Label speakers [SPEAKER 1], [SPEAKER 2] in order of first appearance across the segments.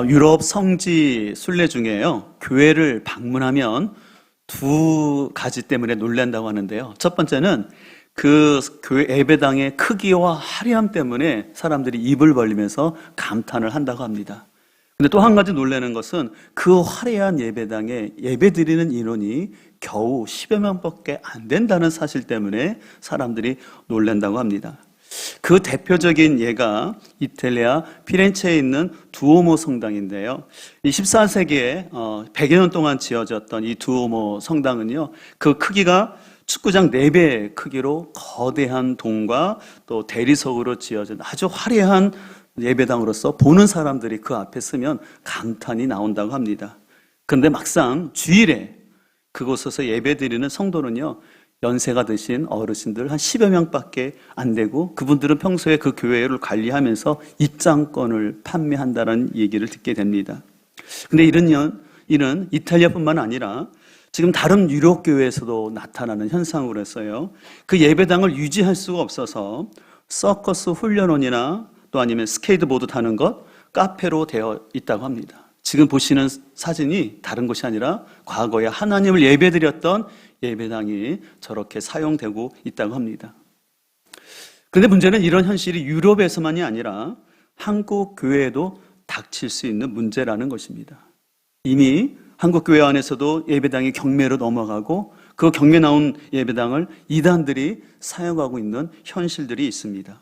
[SPEAKER 1] 유럽 성지 순례 중에요. 교회를 방문하면 두 가지 때문에 놀란다고 하는데요. 첫 번째는 그 교회 예배당의 크기와 화려함 때문에 사람들이 입을 벌리면서 감탄을 한다고 합니다. 근데 또 한 가지 놀라는 것은 그 화려한 예배당에 예배드리는 인원이 겨우 10여 명밖에 안 된다는 사실 때문에 사람들이 놀란다고 합니다. 그 대표적인 예가 이탈리아 피렌체에 있는 두오모 성당인데요. 이 14세기에 100여 년 동안 지어졌던 이 두오모 성당은요, 그 크기가 축구장 4배 크기로 거대한 동과 또 대리석으로 지어진 아주 화려한 예배당으로서 보는 사람들이 그 앞에 서면 감탄이 나온다고 합니다. 그런데 막상 주일에 그곳에서 예배드리는 성도는요, 연세가 드신 어르신들 한 10여 명밖에 안 되고, 그분들은 평소에 그 교회를 관리하면서 입장권을 판매한다는 얘기를 듣게 됩니다. 근데 이는 이탈리아뿐만 아니라 지금 다른 유럽 교회에서도 나타나는 현상으로서요, 그 예배당을 유지할 수가 없어서 서커스 훈련원이나 또 아니면 스케이트보드 타는 것, 카페로 되어 있다고 합니다. 지금 보시는 사진이 다른 것이 아니라 과거에 하나님을 예배드렸던 예배당이 저렇게 사용되고 있다고 합니다. 그런데 문제는 이런 현실이 유럽에서만이 아니라 한국 교회에도 닥칠 수 있는 문제라는 것입니다. 이미 한국 교회 안에서도 예배당이 경매로 넘어가고 그 경매 나온 예배당을 이단들이 사용하고 있는 현실들이 있습니다.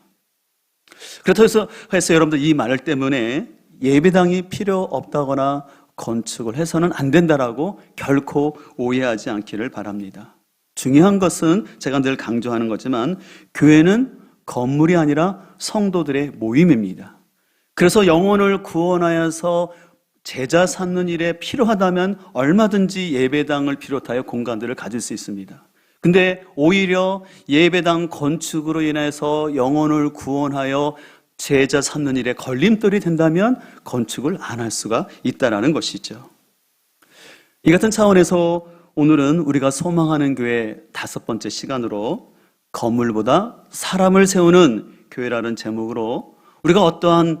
[SPEAKER 1] 그렇다고 해서 여러분들 이 말 때문에 예배당이 필요 없다거나 건축을 해서는 안 된다라고 결코 오해하지 않기를 바랍니다. 중요한 것은 제가 늘 강조하는 거지만 교회는 건물이 아니라 성도들의 모임입니다. 그래서 영혼을 구원하여서 제자 삼는 일에 필요하다면 얼마든지 예배당을 비롯하여 공간들을 가질 수 있습니다. 근데 오히려 예배당 건축으로 인해서 영혼을 구원하여 제자 삼는 일에 걸림돌이 된다면 건축을 안 할 수가 있다는 것이죠. 이 같은 차원에서 오늘은 우리가 소망하는 교회 5번째 시간으로 건물보다 사람을 세우는 교회라는 제목으로 우리가 어떠한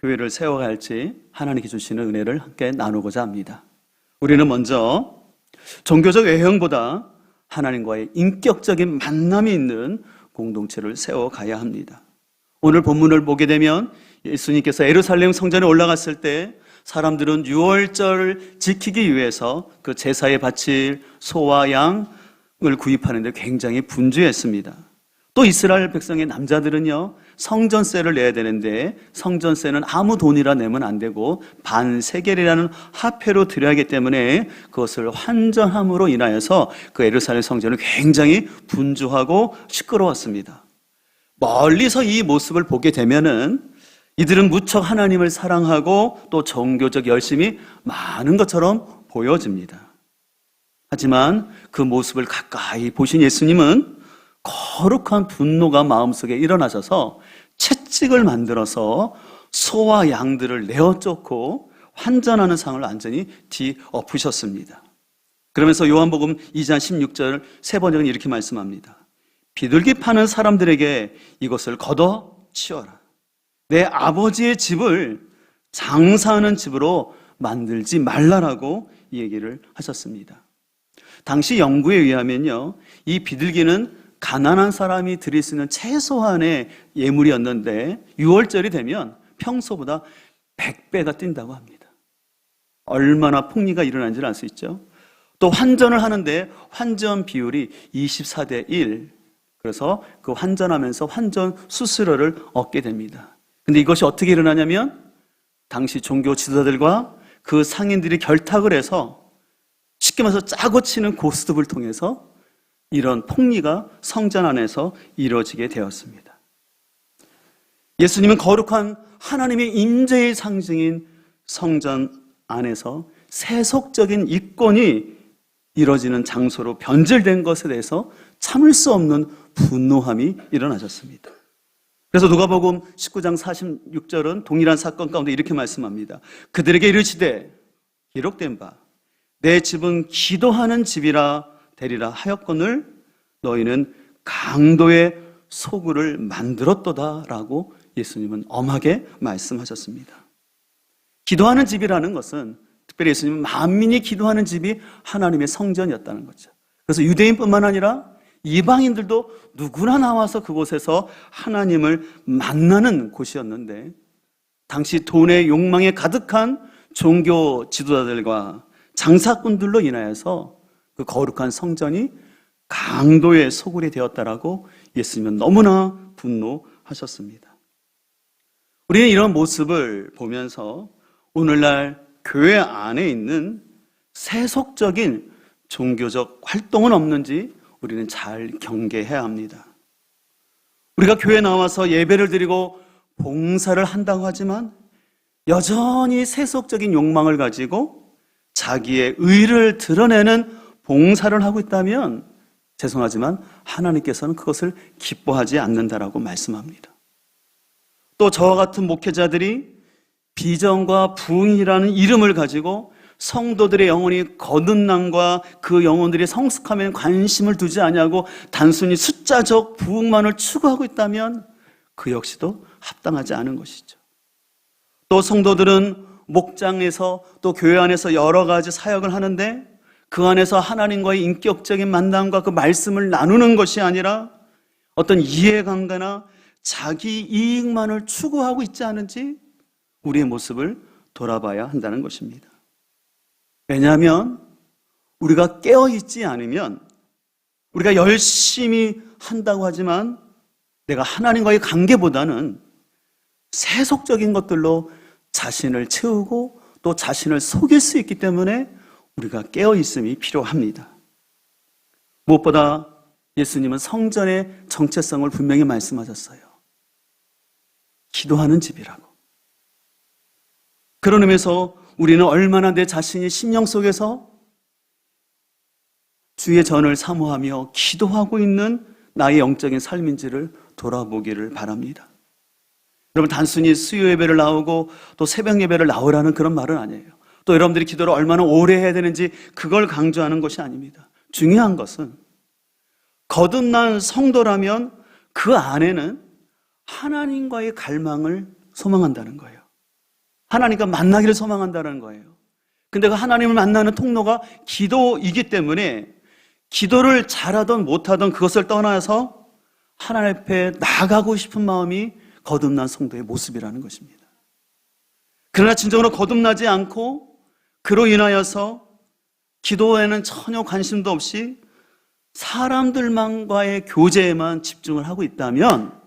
[SPEAKER 1] 교회를 세워야 할지 하나님께 주시는 은혜를 함께 나누고자 합니다. 우리는 먼저 종교적 외형보다 하나님과의 인격적인 만남이 있는 공동체를 세워가야 합니다. 오늘 본문을 보게 되면 예수님께서 예루살렘 성전에 올라갔을 때 사람들은 유월절을 지키기 위해서 그 제사에 바칠 소와 양을 구입하는 데 굉장히 분주했습니다. 또 이스라엘 백성의 남자들은요, 성전세를 내야 되는데 성전세는 아무 돈이라 내면 안 되고 반세겔이라는 화폐로 드려야 하기 때문에 그것을 환전함으로 인하여서 그 예루살렘 성전은 굉장히 분주하고 시끄러웠습니다. 멀리서 이 모습을 보게 되면은 이들은 무척 하나님을 사랑하고 또 종교적 열심이 많은 것처럼 보여집니다. 하지만 그 모습을 가까이 보신 예수님은 거룩한 분노가 마음속에 일어나셔서 채찍을 만들어서 소와 양들을 내어 쫓고 환전하는 상을 완전히 뒤엎으셨습니다. 그러면서 요한복음 2장 16절 세 번역은 이렇게 말씀합니다. 비둘기 파는 사람들에게 이것을 걷어 치워라. 내 아버지의 집을 장사하는 집으로 만들지 말라라고 이 얘기를 하셨습니다. 당시 연구에 의하면요, 이 비둘기는 가난한 사람이 드릴 수 있는 최소한의 예물이었는데 6월절이 되면 평소보다 100배가 뛴다고 합니다. 얼마나 폭리가 일어난지를 알 수 있죠. 또 환전을 하는데 환전 비율이 24대 1, 그래서 그 환전하면서 환전 수수료를 얻게 됩니다. 근데 이것이 어떻게 일어나냐면 당시 종교 지도자들과 그 상인들이 결탁을 해서 쉽게 말해서 짜고 치는 고스톱을 통해서 이런 폭리가 성전 안에서 이루어지게 되었습니다. 예수님은 거룩한 하나님의 임재의 상징인 성전 안에서 세속적인 이권이 이루어지는 장소로 변질된 것에 대해서 참을 수 없는 분노함이 일어나셨습니다. 그래서 누가복음 19장 46절은 동일한 사건 가운데 이렇게 말씀합니다. 그들에게 이르시되 기록된 바 내 집은 기도하는 집이라 되리라 하였거늘 너희는 강도의 소굴을 만들었도다라고 예수님은 엄하게 말씀하셨습니다. 기도하는 집이라는 것은 특별히 예수님은 만민이 기도하는 집이 하나님의 성전이었다는 거죠. 그래서 유대인뿐만 아니라 이방인들도 누구나 나와서 그곳에서 하나님을 만나는 곳이었는데, 당시 돈의 욕망에 가득한 종교 지도자들과 장사꾼들로 인하여서 그 거룩한 성전이 강도의 소굴이 되었다라고 예수님은 너무나 분노하셨습니다. 우리는 이런 모습을 보면서 오늘날 교회 안에 있는 세속적인 종교적 활동은 없는지 우리는 잘 경계해야 합니다. 우리가 교회에 나와서 예배를 드리고 봉사를 한다고 하지만 여전히 세속적인 욕망을 가지고 자기의 의를 드러내는 봉사를 하고 있다면 죄송하지만 하나님께서는 그것을 기뻐하지 않는다라고 말씀합니다. 또 저와 같은 목회자들이 비전과 부흥이라는 이름을 가지고 성도들의 영혼이 거듭남과 그 영혼들이 성숙함에 관심을 두지 않냐고 단순히 숫자적 부흥만을 추구하고 있다면 그 역시도 합당하지 않은 것이죠. 또 성도들은 목장에서 또 교회 안에서 여러 가지 사역을 하는데 그 안에서 하나님과의 인격적인 만남과 그 말씀을 나누는 것이 아니라 어떤 이해관계나 자기 이익만을 추구하고 있지 않은지 우리의 모습을 돌아봐야 한다는 것입니다. 왜냐하면 우리가 깨어있지 않으면 우리가 열심히 한다고 하지만 내가 하나님과의 관계보다는 세속적인 것들로 자신을 채우고 또 자신을 속일 수 있기 때문에 우리가 깨어있음이 필요합니다. 무엇보다 예수님은 성전의 정체성을 분명히 말씀하셨어요. 기도하는 집이라고. 그런 의미에서 우리는 얼마나 내 자신이 심령 속에서 주의 전을 사모하며 기도하고 있는 나의 영적인 삶인지를 돌아보기를 바랍니다. 여러분, 단순히 수요 예배를 나오고 또 새벽 예배를 나오라는 그런 말은 아니에요. 또 여러분들이 기도를 얼마나 오래 해야 되는지 그걸 강조하는 것이 아닙니다. 중요한 것은 거듭난 성도라면 그 안에는 하나님과의 갈망을 소망한다는 거예요. 하나님과 만나기를 소망한다는 거예요. 근데 그 하나님을 만나는 통로가 기도이기 때문에 기도를 잘하든 못하든 그것을 떠나서 하나님 앞에 나아가고 싶은 마음이 거듭난 성도의 모습이라는 것입니다. 그러나 진정으로 거듭나지 않고 그로 인하여서 기도에는 전혀 관심도 없이 사람들만과의 교제에만 집중을 하고 있다면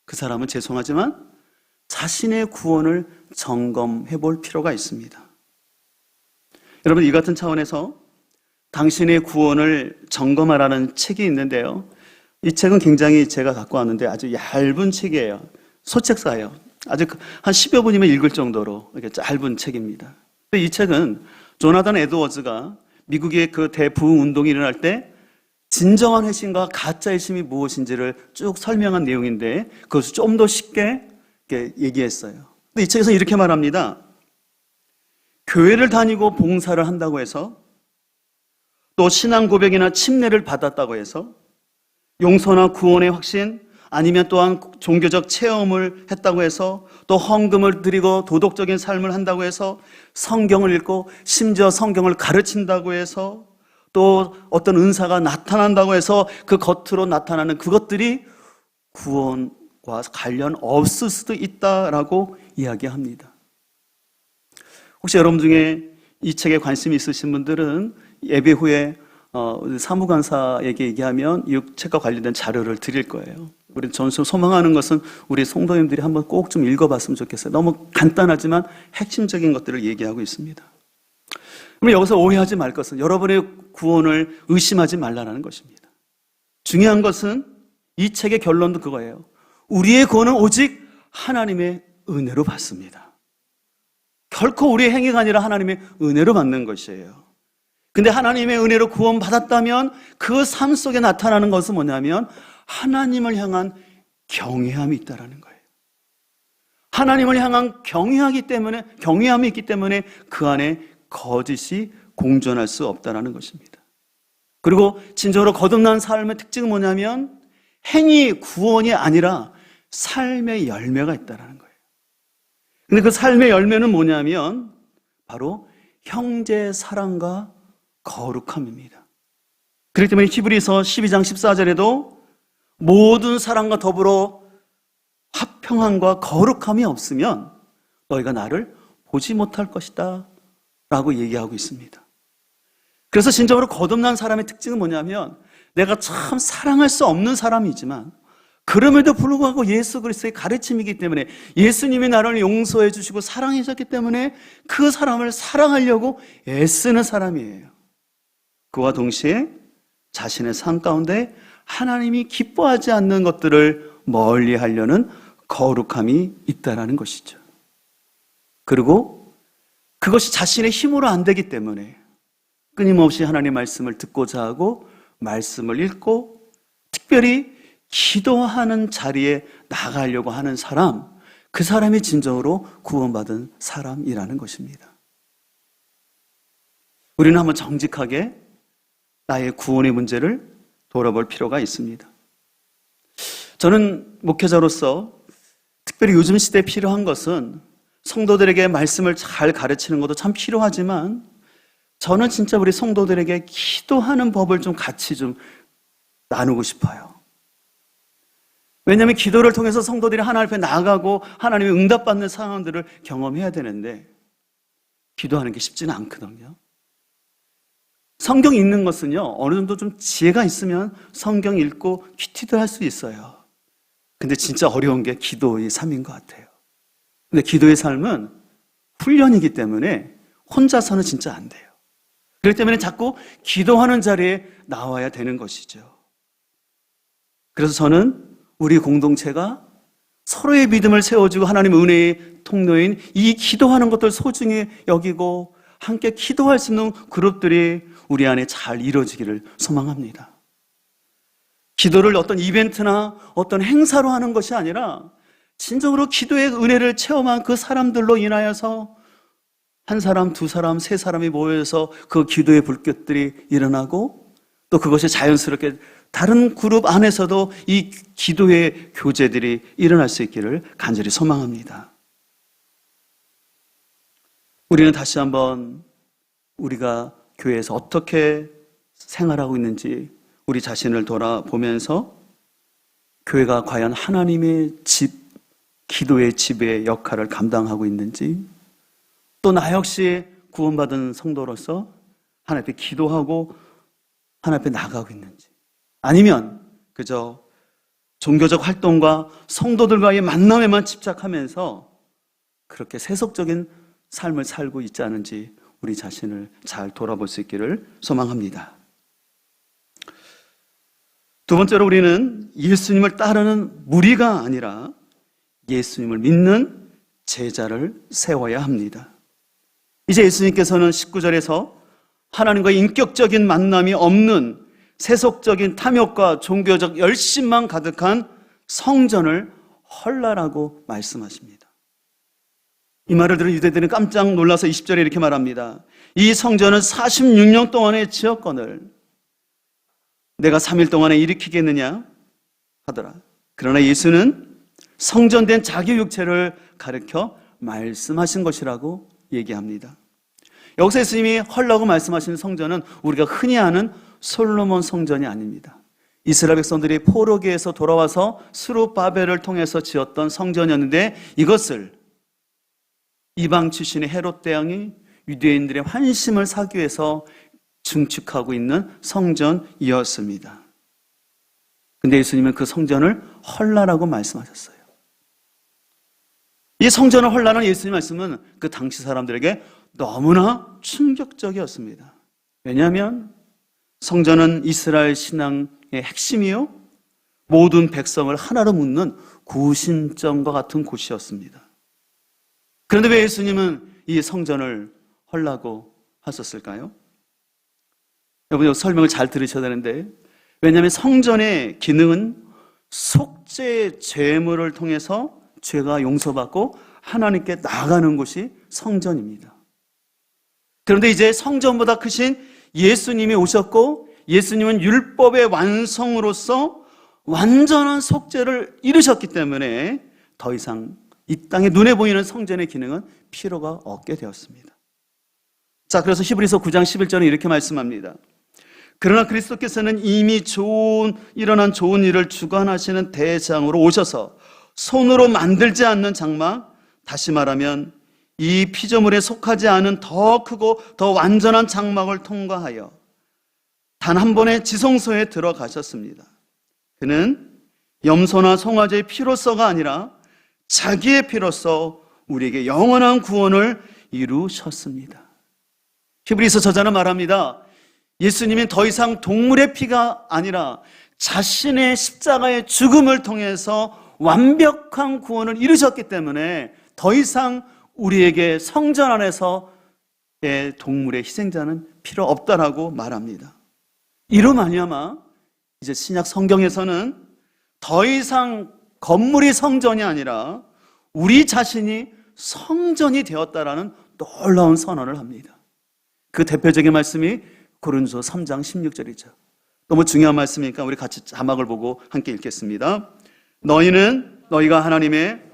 [SPEAKER 1] 그 사람은 죄송하지만 자신의 구원을 점검해 볼 필요가 있습니다. 여러분, 이 같은 차원에서 당신의 구원을 점검하라는 책이 있는데요. 이 책은 굉장히 제가 갖고 왔는데 아주 얇은 책이에요. 소책사예요. 아주 한 10여 분이면 읽을 정도로 이렇게 짧은 책입니다. 이 책은 조나단 에드워즈가 미국의 그 대부흥 운동이 일어날 때 진정한 회심과 가짜 회심이 무엇인지를 쭉 설명한 내용인데 그것을 좀 더 쉽게 이렇게 얘기했어요. 근데 이 책에서 이렇게 말합니다. 교회를 다니고 봉사를 한다고 해서 또 신앙 고백이나 침례를 받았다고 해서 용서나 구원의 확신 아니면 또한 종교적 체험을 했다고 해서 또 헌금을 드리고 도덕적인 삶을 한다고 해서 성경을 읽고 심지어 성경을 가르친다고 해서 또 어떤 은사가 나타난다고 해서 그 겉으로 나타나는 그것들이 구원과 관련 없을 수도 있다라고 이야기합니다. 혹시 여러분 중에 이 책에 관심이 있으신 분들은 예배 후에 사무관사에게 얘기하면 이 책과 관련된 자료를 드릴 거예요. 우리 전수 소망하는 것은 우리 성도님들이 한번 꼭 좀 읽어봤으면 좋겠어요. 너무 간단하지만 핵심적인 것들을 얘기하고 있습니다. 그럼 여기서 오해하지 말 것은 여러분의 구원을 의심하지 말라는 것입니다. 중요한 것은 이 책의 결론도 그거예요. 우리의 구원은 오직 하나님의 은혜로 받습니다. 결코 우리의 행위가 아니라 하나님의 은혜로 받는 것이에요. 근데 하나님의 은혜로 구원받았다면 그 삶 속에 나타나는 것은 뭐냐면 하나님을 향한 경외함이 있다라는 거예요. 하나님을 향한 경외함이 있기 때문에 그 안에 거짓이 공존할 수 없다라는 것입니다. 그리고 진정으로 거듭난 삶의 특징은 뭐냐면 행위 구원이 아니라 삶의 열매가 있다라는 거예요. 근데 그 삶의 열매는 뭐냐면 바로 형제 사랑과 거룩함입니다. 그렇기 때문에 히브리서 12장 14절에도 모든 사랑과 더불어 화평함과 거룩함이 없으면 너희가 나를 보지 못할 것이다 라고 얘기하고 있습니다. 그래서 진정으로 거듭난 사람의 특징은 뭐냐면 내가 참 사랑할 수 없는 사람이지만 그럼에도 불구하고 예수 그리스도의 가르침이기 때문에 예수님이 나를 용서해 주시고 사랑해 주셨기 때문에 그 사람을 사랑하려고 애쓰는 사람이에요. 그와 동시에 자신의 삶 가운데 하나님이 기뻐하지 않는 것들을 멀리 하려는 거룩함이 있다는 것이죠. 그리고 그것이 자신의 힘으로 안 되기 때문에 끊임없이 하나님의 말씀을 듣고자 하고 말씀을 읽고 특별히 기도하는 자리에 나가려고 하는 사람, 그 사람이 진정으로 구원받은 사람이라는 것입니다. 우리는 한번 정직하게 나의 구원의 문제를 돌아볼 필요가 있습니다. 저는 목회자로서 특별히 요즘 시대에 필요한 것은 성도들에게 말씀을 잘 가르치는 것도 참 필요하지만 저는 진짜 우리 성도들에게 기도하는 법을 좀 같이 좀 나누고 싶어요. 왜냐하면 기도를 통해서 성도들이 하나님 앞에 나아가고 하나님의 응답받는 상황들을 경험해야 되는데 기도하는 게 쉽지는 않거든요. 성경 읽는 것은요, 어느 정도 좀 지혜가 있으면 성경 읽고 큐티도 할 수 있어요. 근데 진짜 어려운 게 기도의 삶인 것 같아요. 근데 기도의 삶은 훈련이기 때문에 혼자서는 진짜 안 돼요. 그렇기 때문에 자꾸 기도하는 자리에 나와야 되는 것이죠. 그래서 저는 우리 공동체가 서로의 믿음을 세워주고 하나님의 은혜의 통로인 이 기도하는 것들 소중히 여기고 함께 기도할 수 있는 그룹들이 우리 안에 잘 이루어지기를 소망합니다. 기도를 어떤 이벤트나 어떤 행사로 하는 것이 아니라 진정으로 기도의 은혜를 체험한 그 사람들로 인하여서 한 사람, 두 사람, 세 사람이 모여서 그 기도의 불꽃들이 일어나고 또 그것이 자연스럽게 다른 그룹 안에서도 이 기도의 교제들이 일어날 수 있기를 간절히 소망합니다. 우리는 다시 한번 우리가 교회에서 어떻게 생활하고 있는지 우리 자신을 돌아보면서 교회가 과연 하나님의 집, 기도의 집의 역할을 감당하고 있는지 또 나 역시 구원받은 성도로서 하나님 앞에 기도하고 하나님 앞에 나가고 있는지 아니면 그저 종교적 활동과 성도들과의 만남에만 집착하면서 그렇게 세속적인 삶을 살고 있지 않은지 우리 자신을 잘 돌아볼 수 있기를 소망합니다. 두 번째로 우리는 예수님을 따르는 무리가 아니라 예수님을 믿는 제자를 세워야 합니다. 이제 예수님께서는 19절에서 하나님과 인격적인 만남이 없는 세속적인 탐욕과 종교적 열심만 가득한 성전을 헐라라고 말씀하십니다. 이 말을 들은 유대인들은 깜짝 놀라서 20절에 이렇게 말합니다. 이 성전은 46년 동안의 지역권을 내가 3일 동안에 일으키겠느냐 하더라. 그러나 예수는 성전된 자기 육체를 가르쳐 말씀하신 것이라고 얘기합니다. 여기서 예수님이 헐라고 말씀하시는 성전은 우리가 흔히 아는 솔로몬 성전이 아닙니다. 이스라엘 백성들이 포로기에서 돌아와서 스룹바벨을 통해서 지었던 성전이었는데 이것을 이방 출신의 헤롯 대왕이 유대인들의 환심을 사기 위해서 증축하고 있는 성전이었습니다. 근데 예수님은 그 성전을 헐라라고 말씀하셨어요. 이 성전을 헐라는 예수님 말씀은 그 당시 사람들에게 너무나 충격적이었습니다. 왜냐하면 성전은 이스라엘 신앙의 핵심이요 모든 백성을 하나로 묶는 구심점과 같은 곳이었습니다. 그런데 왜 예수님은 이 성전을 헐라고 하셨을까요? 여러분 설명을 잘 들으셔야 되는데 왜냐하면 성전의 기능은 속죄 제물을 통해서 죄가 용서받고 하나님께 나아가는 곳이 성전입니다. 그런데 이제 성전보다 크신 예수님이 오셨고 예수님은 율법의 완성으로서 완전한 속죄를 이루셨기 때문에 더 이상 이 땅에 눈에 보이는 성전의 기능은 필요가 없게 되었습니다. 자, 그래서 히브리서 9장 11절은 이렇게 말씀합니다. 그러나 그리스도께서는 이미 일어난 좋은 일을 주관하시는 대장으로 오셔서 손으로 만들지 않는 장막, 다시 말하면 이 피조물에 속하지 않은 더 크고 더 완전한 장막을 통과하여 단 한 번의 지성소에 들어가셨습니다. 그는 염소나 송아지의 피로서가 아니라 자기의 피로서 우리에게 영원한 구원을 이루셨습니다. 히브리서 저자는 말합니다. 예수님은 더 이상 동물의 피가 아니라 자신의 십자가의 죽음을 통해서 완벽한 구원을 이루셨기 때문에 더 이상 우리에게 성전 안에서의 동물의 희생자는 필요 없다라고 말합니다. 이로 말미암아 이제 신약 성경에서는 더 이상 건물이 성전이 아니라 우리 자신이 성전이 되었다라는 놀라운 선언을 합니다. 그 대표적인 말씀이 고린도서 3장 16절이죠. 너무 중요한 말씀이니까 우리 같이 자막을 보고 함께 읽겠습니다. 너희가 하나님의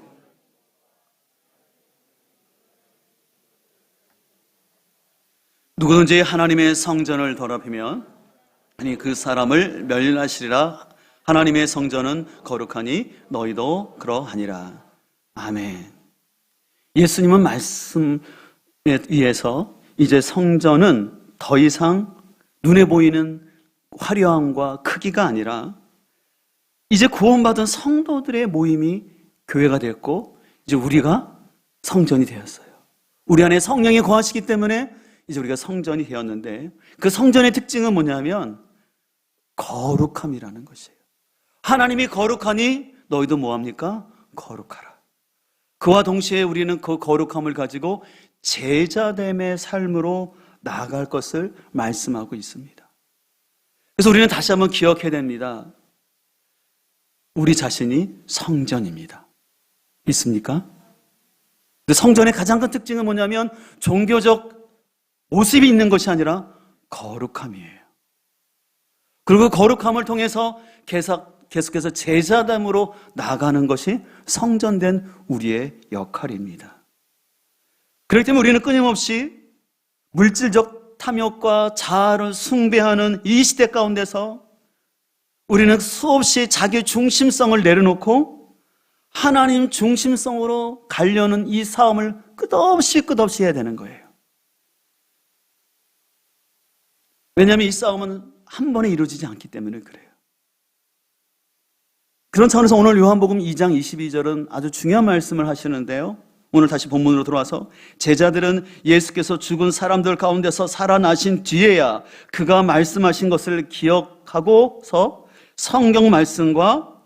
[SPEAKER 1] 누구든지 하나님의 성전을 더럽히면 아니 그 사람을 멸하시리라. 하나님의 성전은 거룩하니 너희도 그러하니라. 아멘. 예수님은 말씀에 의해서 이제 성전은 더 이상 눈에 보이는 화려함과 크기가 아니라 이제 구원받은 성도들의 모임이 교회가 됐고 이제 우리가 성전이 되었어요. 우리 안에 성령이 거하시기 때문에 이제 우리가 성전이 되었는데 그 성전의 특징은 뭐냐면 거룩함이라는 것이에요. 하나님이 거룩하니 너희도 뭐합니까? 거룩하라. 그와 동시에 우리는 그 거룩함을 가지고 제자됨의 삶으로 나아갈 것을 말씀하고 있습니다. 그래서 우리는 다시 한번 기억해야 됩니다. 우리 자신이 성전입니다. 있습니까? 근데 성전의 가장 큰 특징은 뭐냐면 종교적 모습이 있는 것이 아니라 거룩함이에요. 그리고 거룩함을 통해서 계속해서 제자됨으로 나아가는 것이 성전된 우리의 역할입니다. 그렇기 때문에 우리는 끊임없이 물질적 탐욕과 자아를 숭배하는 이 시대 가운데서 우리는 수없이 자기 중심성을 내려놓고 하나님 중심성으로 가려는 이 싸움을 끝없이 해야 되는 거예요. 왜냐하면 이 싸움은 한 번에 이루어지지 않기 때문에 그래요. 그런 차원에서 오늘 요한복음 2장 22절은 아주 중요한 말씀을 하시는데요. 오늘 다시 본문으로 들어와서 제자들은 예수께서 죽은 사람들 가운데서 살아나신 뒤에야 그가 말씀하신 것을 기억하고서 성경 말씀과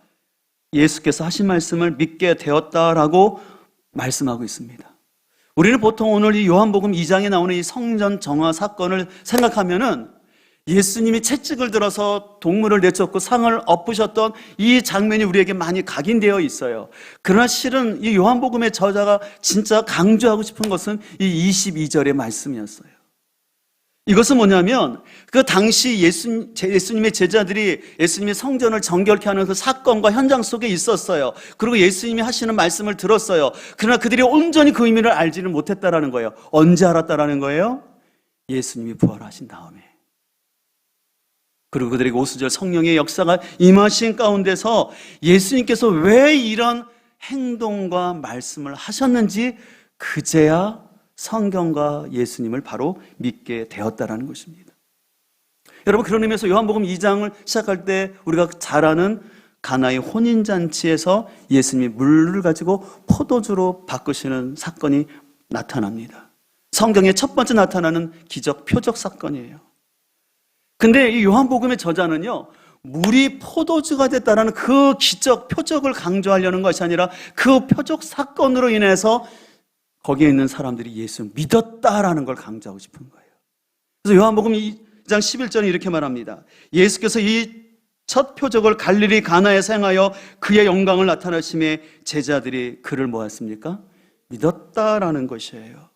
[SPEAKER 1] 예수께서 하신 말씀을 믿게 되었다라고 말씀하고 있습니다. 우리는 보통 오늘 이 요한복음 2장에 나오는 이 성전 정화 사건을 생각하면은 예수님이 채찍을 들어서 동물을 내쫓고 상을 엎으셨던 이 장면이 우리에게 많이 각인되어 있어요. 그러나 실은 이 요한복음의 저자가 진짜 강조하고 싶은 것은 이 22절의 말씀이었어요. 이것은 뭐냐면 그 당시 예수님의 제자들이 예수님의 성전을 정결케 하는 그 사건과 현장 속에 있었어요. 그리고 예수님이 하시는 말씀을 들었어요. 그러나 그들이 온전히 그 의미를 알지는 못했다라는 거예요. 언제 알았다라는 거예요? 예수님이 부활하신 다음에. 그리고 그들에게 오순절 성령의 역사가 임하신 가운데서 예수님께서 왜 이런 행동과 말씀을 하셨는지 그제야 성경과 예수님을 바로 믿게 되었다라는 것입니다. 여러분, 그런 의미에서 요한복음 2장을 시작할 때 우리가 잘 아는 가나의 혼인잔치에서 예수님이 물을 가지고 포도주로 바꾸시는 사건이 나타납니다. 성경의 첫 번째 나타나는 기적 표적 사건이에요. 근데 이 요한복음의 저자는요, 물이 포도주가 됐다라는 그 기적 표적을 강조하려는 것이 아니라 그 표적 사건으로 인해서 거기에 있는 사람들이 예수를 믿었다라는 걸 강조하고 싶은 거예요. 그래서 요한복음 2장 11절에 이렇게 말합니다. 예수께서 이 첫 표적을 갈릴리 가나에서 행하여 그의 영광을 나타내심에 제자들이 그를 뭐 했습니까? 믿었다라는 것이에요.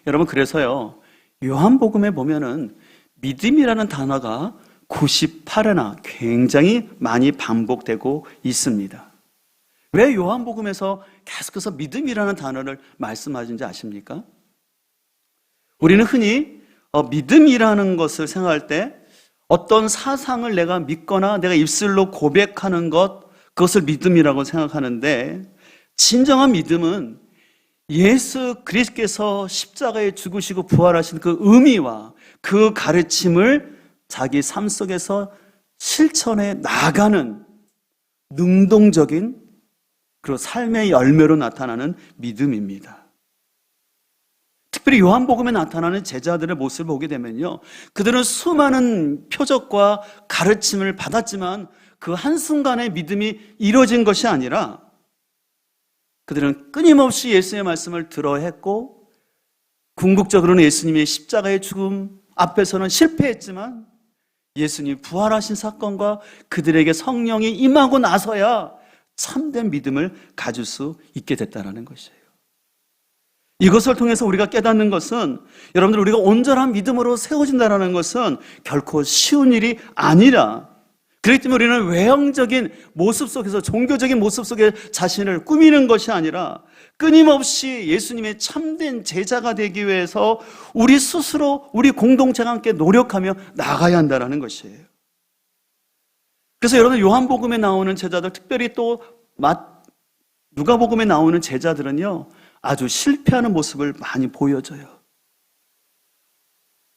[SPEAKER 1] 여러분, 그래서요, 요한복음에 보면은 믿음이라는 단어가 98회나 굉장히 많이 반복되고 있습니다. 왜 요한복음에서 계속해서 믿음이라는 단어를 말씀하신지 아십니까? 우리는 흔히 믿음이라는 것을 생각할 때 어떤 사상을 내가 믿거나 내가 입술로 고백하는 것, 그것을 믿음이라고 생각하는데, 진정한 믿음은 예수 그리스도께서 십자가에 죽으시고 부활하신 그 의미와 그 가르침을 자기 삶 속에서 실천해 나가는 능동적인 그리고 삶의 열매로 나타나는 믿음입니다. 특별히 요한복음에 나타나는 제자들의 모습을 보게 되면요, 그들은 수많은 표적과 가르침을 받았지만 그 한순간에 믿음이 이루어진 것이 아니라 그들은 끊임없이 예수의 말씀을 들어 했고, 궁극적으로는 예수님의 십자가의 죽음 앞에서는 실패했지만 예수님이 부활하신 사건과 그들에게 성령이 임하고 나서야 참된 믿음을 가질 수 있게 됐다는 것이에요. 이것을 통해서 우리가 깨닫는 것은, 여러분들, 우리가 온전한 믿음으로 세워진다는 것은 결코 쉬운 일이 아니라, 그렇기 때문에 우리는 외형적인 모습 속에서, 종교적인 모습 속에 자신을 꾸미는 것이 아니라 끊임없이 예수님의 참된 제자가 되기 위해서 우리 스스로, 우리 공동체가 함께 노력하며 나가야 한다는 것이에요. 그래서 여러분, 요한복음에 나오는 제자들, 특별히 또 누가복음에 나오는 제자들은요, 아주 실패하는 모습을 많이 보여줘요.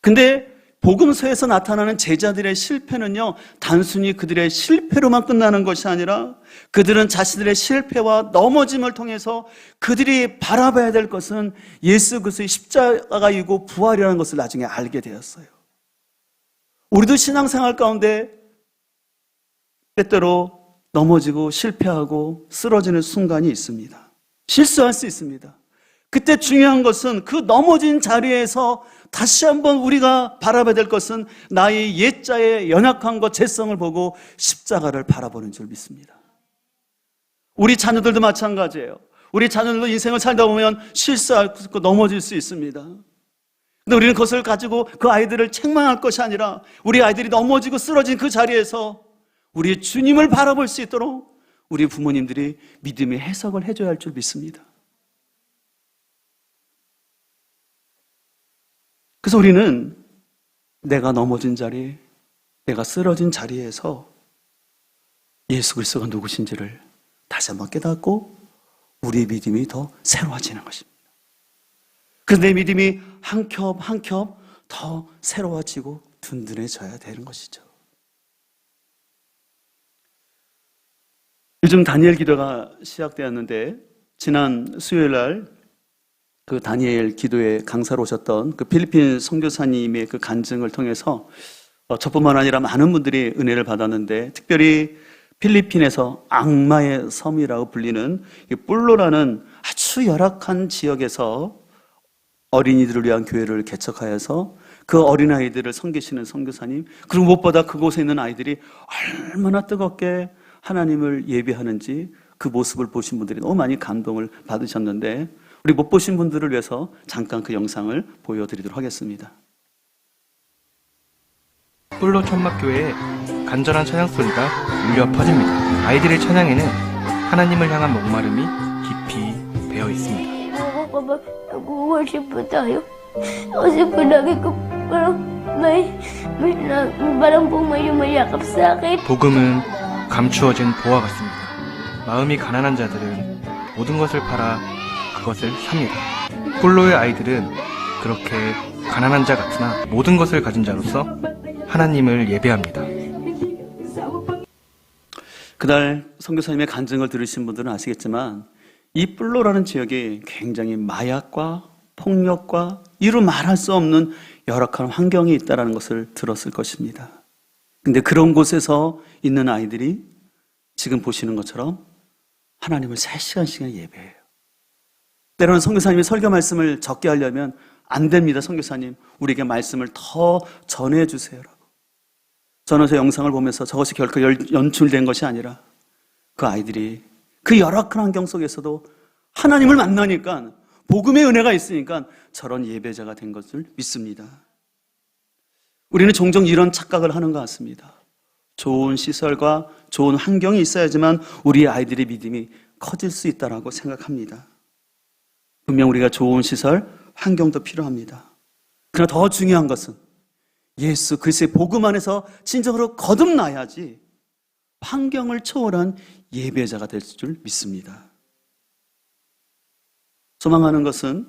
[SPEAKER 1] 근데 복음서에서 나타나는 제자들의 실패는요, 단순히 그들의 실패로만 끝나는 것이 아니라 그들은 자신들의 실패와 넘어짐을 통해서 그들이 바라봐야 될 것은 예수 그리스도의 십자가이고 부활이라는 것을 나중에 알게 되었어요. 우리도 신앙생활 가운데 때때로 넘어지고 실패하고 쓰러지는 순간이 있습니다. 실수할 수 있습니다. 그때 중요한 것은 그 넘어진 자리에서 다시 한번 우리가 바라봐야 될 것은 나의 옛자의 연약한 것, 죄성을 보고 십자가를 바라보는 줄 믿습니다. 우리 자녀들도 마찬가지예요. 우리 자녀들도 인생을 살다 보면 실수할 수 있고 넘어질 수 있습니다. 근데 우리는 그것을 가지고 그 아이들을 책망할 것이 아니라 우리 아이들이 넘어지고 쓰러진 그 자리에서 우리 주님을 바라볼 수 있도록 우리 부모님들이 믿음의 해석을 해줘야 할 줄 믿습니다. 그래서 우리는 내가 넘어진 자리, 내가 쓰러진 자리에서 예수 그리스도가 누구신지를 다시 한번 깨닫고 우리의 믿음이 더 새로워지는 것입니다. 그래서 내 믿음이 한 겹 한 겹 더 새로워지고 든든해져야 되는 것이죠. 요즘 다니엘 기도가 시작되었는데, 지난 수요일 날 그 다니엘 기도에 강사로 오셨던 그 필리핀 선교사님의 그 간증을 통해서 저뿐만 아니라 많은 분들이 은혜를 받았는데, 특별히 필리핀에서 악마의 섬이라고 불리는 뿔로라는 아주 열악한 지역에서 어린이들을 위한 교회를 개척하여서 그 어린아이들을 섬기시는 선교사님, 그리고 무엇보다 그곳에 있는 아이들이 얼마나 뜨겁게 하나님을 예배하는지 그 모습을 보신 분들이 너무 많이 감동을 받으셨는데, 우리 못 보신 분들을 위해서 잠깐 그 영상을 보여드리도록 하겠습니다.
[SPEAKER 2] 뿔로 천막교회에 간절한 찬양 소리가 울려 퍼집니다. 아이들의 찬양에는 하나님을 향한 목마름이 깊이 배어 있습니다.
[SPEAKER 3] Nag-worship po tayo. Kasi po lagi ko parang pong may yumayakap sa akin.
[SPEAKER 2] 복음은 감추어진 보화 같습니다. 마음이 가난한 자들은 모든 것을 팔아 그것을 삽니다. 뿔로의 아이들은 그렇게 가난한 자 같으나 모든 것을 가진 자로서 하나님을 예배합니다.
[SPEAKER 1] 그날 선교사님의 간증을 들으신 분들은 아시겠지만, 이 뿔로라는 지역이 굉장히 마약과 폭력과 이루 말할 수 없는 열악한 환경이 있다는 것을 들었을 것입니다. 근데 그런 곳에서 있는 아이들이 지금 보시는 것처럼 하나님을 3시간씩이나 예배해요. 때로는 선교사님이 설교 말씀을 적게 하려면 안 됩니다. 선교사님, 우리에게 말씀을 더 전해주세요라고. 저는 저 영상을 보면서 저것이 결코 연출된 것이 아니라 그 아이들이 그 열악한 환경 속에서도 하나님을 만나니까, 복음의 은혜가 있으니까 저런 예배자가 된 것을 믿습니다. 우리는 종종 이런 착각을 하는 것 같습니다. 좋은 시설과 좋은 환경이 있어야지만 우리 아이들의 믿음이 커질 수 있다고 생각합니다. 분명 우리가 좋은 시설, 환경도 필요합니다. 그러나 더 중요한 것은 예수 그리스도의 복음 안에서 진정으로 거듭나야지 환경을 초월한 예배자가 될 줄 믿습니다. 소망하는 것은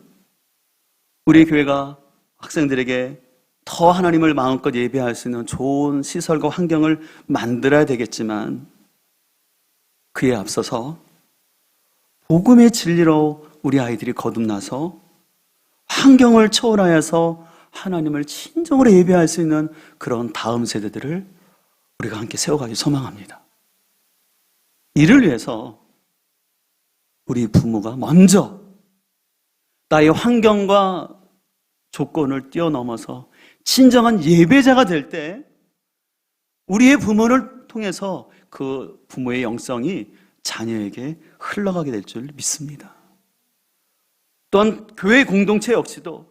[SPEAKER 1] 우리 교회가 학생들에게 더 하나님을 마음껏 예배할 수 있는 좋은 시설과 환경을 만들어야 되겠지만 그에 앞서서 복음의 진리로 우리 아이들이 거듭나서 환경을 초월하여서 하나님을 진정으로 예배할 수 있는 그런 다음 세대들을 우리가 함께 세워가기 소망합니다. 이를 위해서 우리 부모가 먼저 나의 환경과 조건을 뛰어넘어서 진정한 예배자가 될 때 우리의 부모를 통해서 그 부모의 영성이 자녀에게 흘러가게 될 줄 믿습니다. 또한 교회 공동체 역시도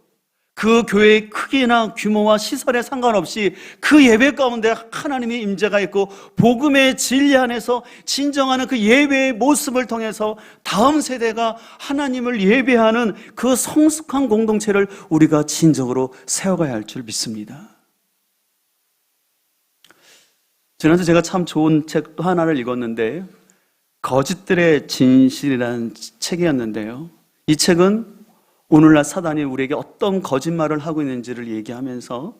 [SPEAKER 1] 그 교회의 크기나 규모와 시설에 상관없이 그 예배 가운데 하나님의 임재가 있고 복음의 진리 안에서 진정하는 그 예배의 모습을 통해서 다음 세대가 하나님을 예배하는 그 성숙한 공동체를 우리가 진정으로 세워가야 할 줄 믿습니다. 지난주 제가 참 좋은 책 또 하나를 읽었는데 거짓들의 진실이라는 책이었는데요. 이 책은 오늘날 사단이 우리에게 어떤 거짓말을 하고 있는지를 얘기하면서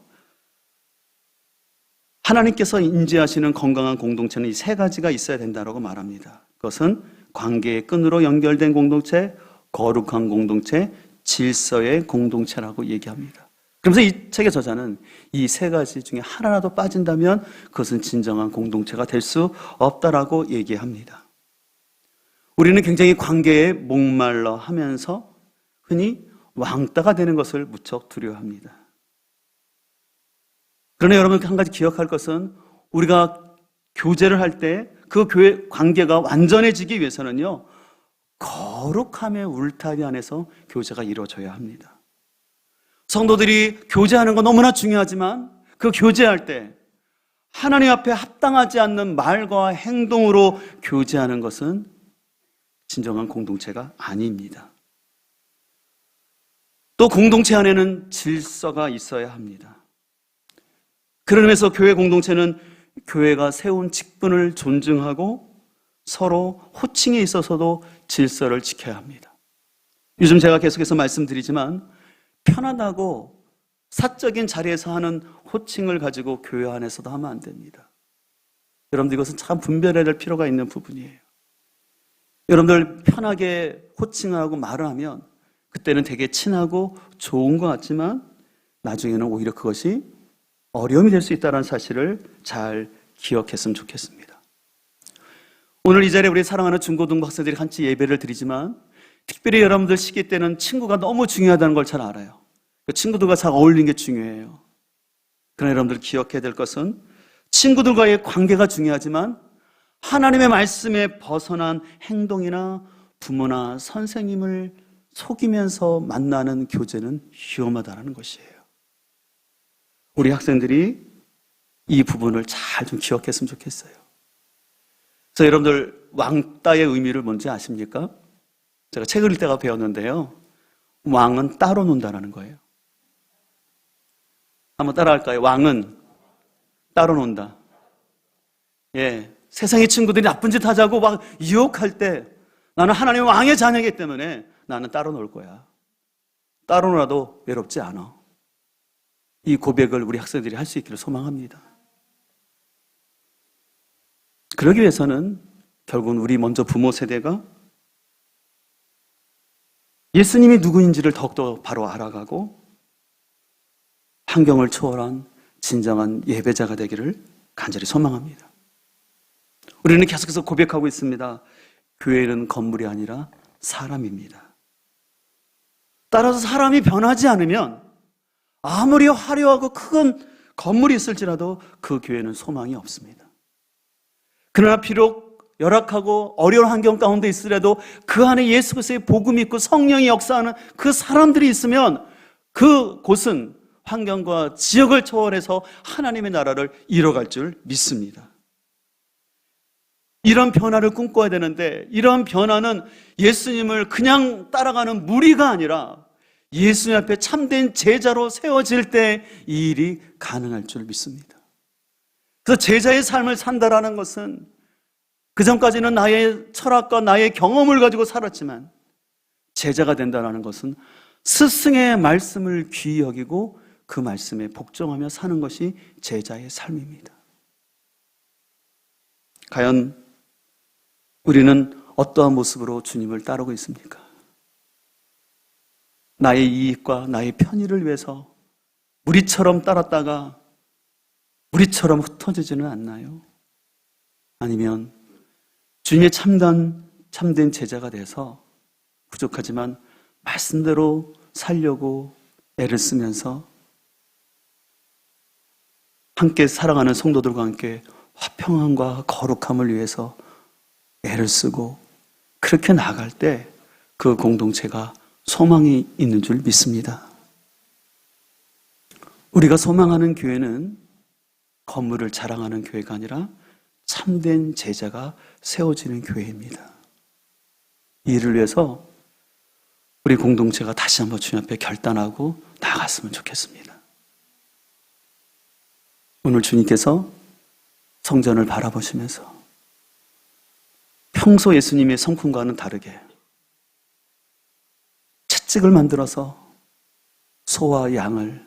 [SPEAKER 1] 하나님께서 인지하시는 건강한 공동체는 이 세 가지가 있어야 된다고 말합니다. 그것은 관계의 끈으로 연결된 공동체, 거룩한 공동체, 질서의 공동체라고 얘기합니다. 그러면서 이 책의 저자는 이 세 가지 중에 하나라도 빠진다면 그것은 진정한 공동체가 될 수 없다라고 얘기합니다. 우리는 굉장히 관계에 목말라 하면서 흔히 왕따가 되는 것을 무척 두려워합니다. 그러나 여러분 한 가지 기억할 것은 우리가 교제를 할 때 그 교회 관계가 완전해지기 위해서는요, 거룩함의 울타리 안에서 교제가 이루어져야 합니다. 성도들이 교제하는 건 너무나 중요하지만 그 교제할 때 하나님 앞에 합당하지 않는 말과 행동으로 교제하는 것은 진정한 공동체가 아닙니다. 또 공동체 안에는 질서가 있어야 합니다. 그런 의미에서 교회 공동체는 교회가 세운 직분을 존중하고 서로 호칭에 있어서도 질서를 지켜야 합니다. 요즘 제가 계속해서 말씀드리지만 편안하고 사적인 자리에서 하는 호칭을 가지고 교회 안에서도 하면 안 됩니다. 여러분들 이것은 참 분별해야 될 필요가 있는 부분이에요. 여러분들 편하게 호칭을 하고 말을 하면 그때는 되게 친하고 좋은 것 같지만 나중에는 오히려 그것이 어려움이 될 수 있다는 사실을 잘 기억했으면 좋겠습니다. 오늘 이 자리에 우리 사랑하는 중고등부 학생들이 같이 예배를 드리지만 특별히 여러분들 시기 때는 친구가 너무 중요하다는 걸 잘 알아요. 친구들과 잘 어울리는 게 중요해요. 그러나 여러분들 기억해야 될 것은 친구들과의 관계가 중요하지만 하나님의 말씀에 벗어난 행동이나 부모나 선생님을 속이면서 만나는 교제는 위험하다는 것이에요. 우리 학생들이 이 부분을 잘 좀 기억했으면 좋겠어요. 그래서 여러분들 왕따의 의미를 뭔지 아십니까? 제가 책을 읽다가 배웠는데요. 왕은 따로 논다라는 거예요. 한번 따라할까요? 왕은 따로 논다. 예, 세상의 친구들이 나쁜 짓 하자고 막 유혹할 때 나는 하나님의 왕의 자녀이기 때문에 나는 따로 놀 거야. 따로 놀아도 외롭지 않아. 이 고백을 우리 학생들이 할 수 있기를 소망합니다. 그러기 위해서는 결국은 우리 먼저 부모 세대가 예수님이 누구인지를 더욱더 바로 알아가고 환경을 초월한 진정한 예배자가 되기를 간절히 소망합니다. 우리는 계속해서 고백하고 있습니다. 교회는 건물이 아니라 사람입니다. 따라서 사람이 변하지 않으면 아무리 화려하고 큰 건물이 있을지라도 그 교회는 소망이 없습니다. 그러나 비록 열악하고 어려운 환경 가운데 있으려도 그 안에 예수 그리스도의 복음이 있고 성령이 역사하는 그 사람들이 있으면 그 곳은 환경과 지역을 초월해서 하나님의 나라를 이뤄갈 줄 믿습니다. 이런 변화를 꿈꿔야 되는데, 이런 변화는 예수님을 그냥 따라가는 무리가 아니라 예수님 앞에 참된 제자로 세워질 때 이 일이 가능할 줄 믿습니다. 그래서 제자의 삶을 산다라는 것은 그전까지는 나의 철학과 나의 경험을 가지고 살았지만, 제자가 된다는 것은 스승의 말씀을 귀히 여기고 그 말씀에 복종하며 사는 것이 제자의 삶입니다. 과연 우리는 어떠한 모습으로 주님을 따르고 있습니까? 나의 이익과 나의 편의를 위해서 무리처럼 따랐다가 무리처럼 흩어지지는 않나요? 아니면 주님의 참된 제자가 돼서 부족하지만 말씀대로 살려고 애를 쓰면서 함께 사랑하는 성도들과 함께 화평함과 거룩함을 위해서 애를 쓰고 그렇게 나아갈 때 그 공동체가 소망이 있는 줄 믿습니다. 우리가 소망하는 교회는 건물을 자랑하는 교회가 아니라 참된 제자가 세워지는 교회입니다. 이 일을 위해서 우리 공동체가 다시 한번 주님 앞에 결단하고 나아갔으면 좋겠습니다. 오늘 주님께서 성전을 바라보시면서 평소 예수님의 성품과는 다르게 채찍을 만들어서 소와 양을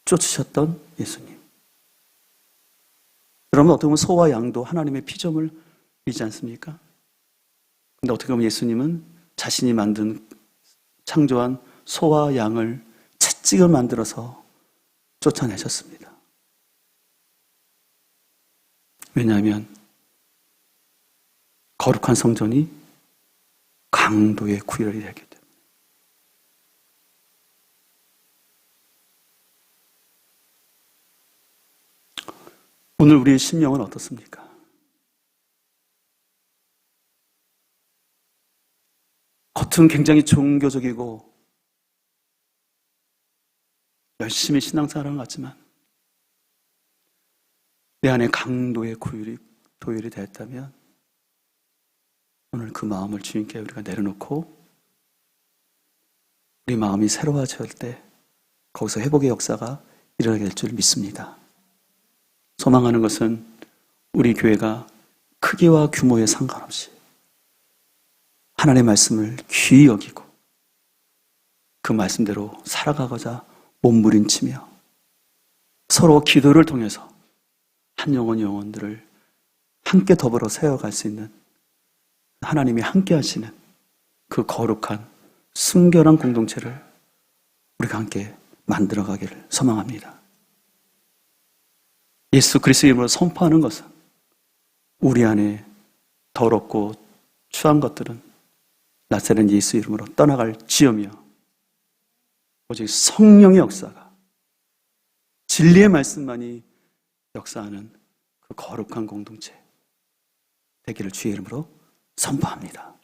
[SPEAKER 1] 쫓으셨던 예수님. 여러분, 어떻게 보면 소와 양도 하나님의 피조물이지 않습니까? 근데 어떻게 보면 예수님은 자신이 만든, 창조한 소와 양을 채찍을 만들어서 쫓아내셨습니다. 왜냐하면 거룩한 성전이 강도의 구별이 되기 때문에. 오늘 우리의 심령은 어떻습니까? 겉은 굉장히 종교적이고 열심히 신앙생활하는 것 같지만 내 안에 강도의 도율이 되었다면 오늘 그 마음을 주님께 우리가 내려놓고 우리 마음이 새로워질 때 거기서 회복의 역사가 일어나게 될 줄 믿습니다. 소망하는 것은 우리 교회가 크기와 규모에 상관없이 하나님의 말씀을 귀히 여기고 그 말씀대로 살아가고자 몸부림치며 서로 기도를 통해서 한 영혼들을 함께 더불어 세워갈 수 있는 하나님이 함께 하시는 그 거룩한 순결한 공동체를 우리가 함께 만들어가기를 소망합니다. 예수 그리스도의 이름으로 선포하는 것은 우리 안에 더럽고 추한 것들은 나사렛 예수 이름으로 떠나갈 지어며 오직 성령의 역사가 진리의 말씀만이 역사하는 그 거룩한 공동체 되기를 주의 이름으로 선포합니다.